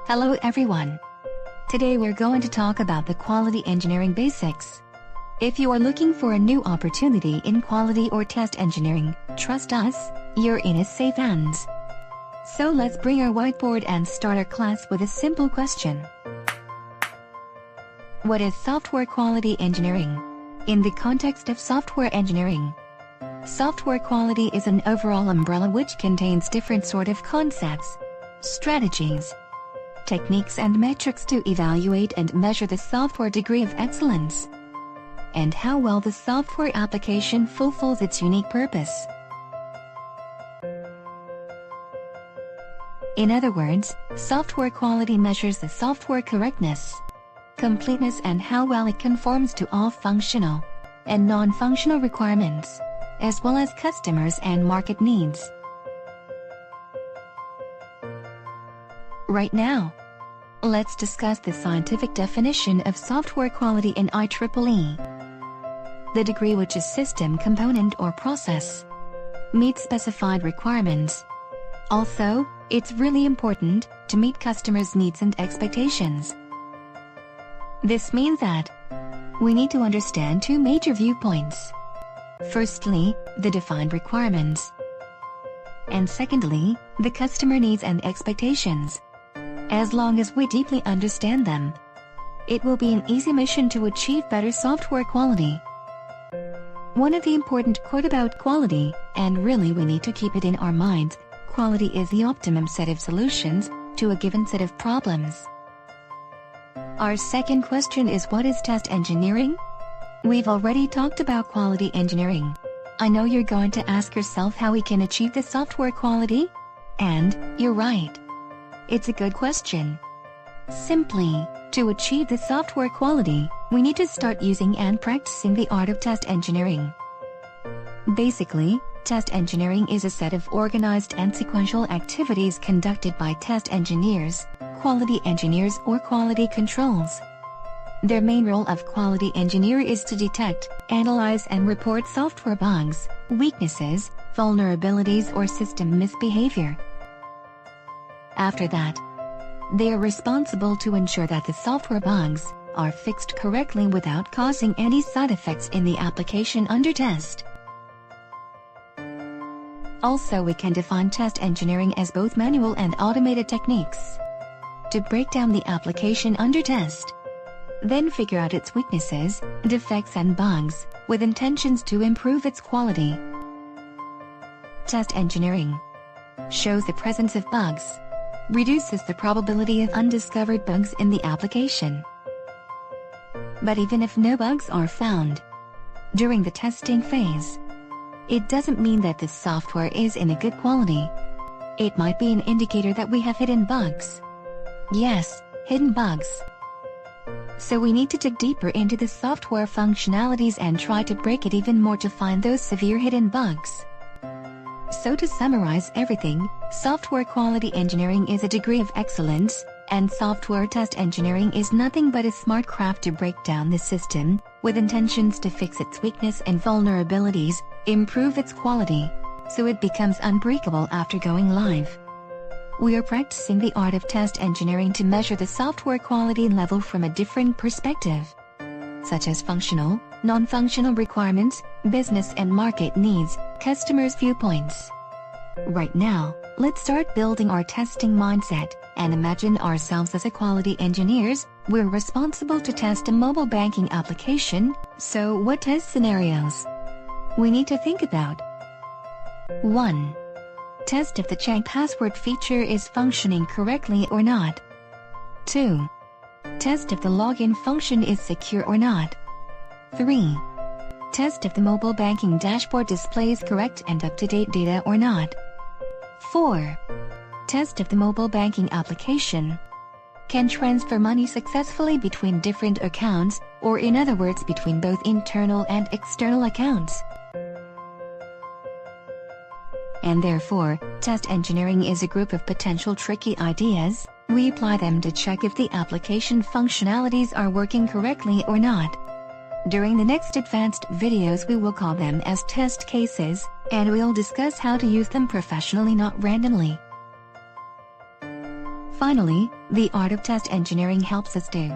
Hello everyone. Today we're going to talk about the quality engineering basics. If you are looking for a new opportunity in quality or test engineering, trust us, you're in a safe hands. So let's bring our whiteboard and start our class with a simple question. What is software quality engineering? In the context of software engineering, software quality is an overall umbrella which contains different sort of concepts, strategies, techniques and metrics to evaluate and measure the software degree of excellence, and how well the software application fulfills its unique purpose. In other words, software quality measures the software correctness, completeness and how well it conforms to all functional and non-functional requirements, as well as customers and market needs. Right now, let's discuss the scientific definition of software quality in IEEE. The degree which a system, component or process meets specified requirements. Also, it's really important to meet customers' needs and expectations. This means that we need to understand two major viewpoints. Firstly, the defined requirements, and secondly, the customer needs and expectations. As long as we deeply understand them, it will be an easy mission to achieve better software quality. One of the important quote about quality, and really we need to keep it in our minds, quality is the optimum set of solutions to a given set of problems. Our second question is, what is test engineering? We've already talked about quality engineering. I know you're going to ask yourself how we can achieve the software quality? And you're right. It's a good question. Simply, to achieve the software quality, we need to start using and practicing the art of test engineering. Basically, test engineering is a set of organized and sequential activities conducted by test engineers, quality engineers or quality controls. Their main role of quality engineer is to detect, analyze and report software bugs, weaknesses, vulnerabilities or system misbehavior. After that, they are responsible to ensure that the software bugs are fixed correctly without causing any side effects in the application under test. Also, we can define test engineering as both manual and automated techniques to break down the application under test, then figure out its weaknesses, defects and bugs, with intentions to improve its quality. Test engineering shows the presence of bugs, reduces the probability of undiscovered bugs in the application. But even if no bugs are found during the testing phase, it doesn't mean that the software is in a good quality. It might be an indicator that we have hidden bugs. Yes, hidden bugs. So we need to dig deeper into the software functionalities and try to break it even more to find those severe hidden bugs. So to summarize everything, software quality engineering is a degree of excellence, and software test engineering is nothing but a smart craft to break down the system, with intentions to fix its weakness and vulnerabilities, improve its quality, so it becomes unbreakable after going live. We are practicing the art of test engineering to measure the software quality level from a different perspective, such as functional, non-functional requirements, business and market needs, customers' viewpoints. Right now, let's start building our testing mindset, and imagine ourselves as a quality engineers. We're responsible to test a mobile banking application, so what test scenarios we need to think about? 1. Test if the check password feature is functioning correctly or not. 2. Test if the login function is secure or not. 3. Test if the mobile banking dashboard displays correct and up-to-date data or not. 4. Test if the mobile banking application can transfer money successfully between different accounts, or in other words between both internal and external accounts. And therefore, test engineering is a group of potential tricky ideas. We apply them to check if the application functionalities are working correctly or not. During the next advanced videos we will call them as test cases, and we'll discuss how to use them professionally, not randomly. Finally, the art of test engineering helps us to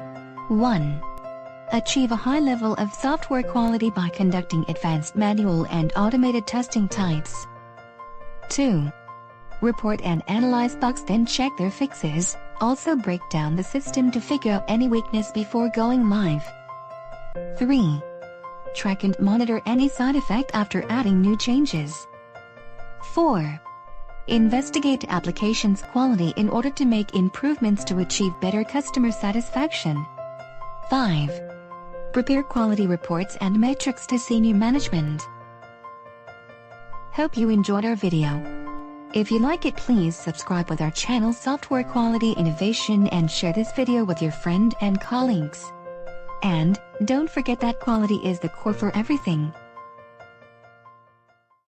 1. Achieve a high level of software quality by conducting advanced manual and automated testing types. 2. Report and analyze bugs, then check their fixes. Also break down the system to figure out any weakness before going live. 3. Track and monitor any side effect after adding new changes. 4. Investigate applications quality in order to make improvements to achieve better customer satisfaction. 5. Prepare quality reports and metrics to senior management. Hope you enjoyed our video. If you like it, please subscribe with our channel Software Quality Innovation and share this video with your friend and colleagues. And don't forget that quality is the core for everything.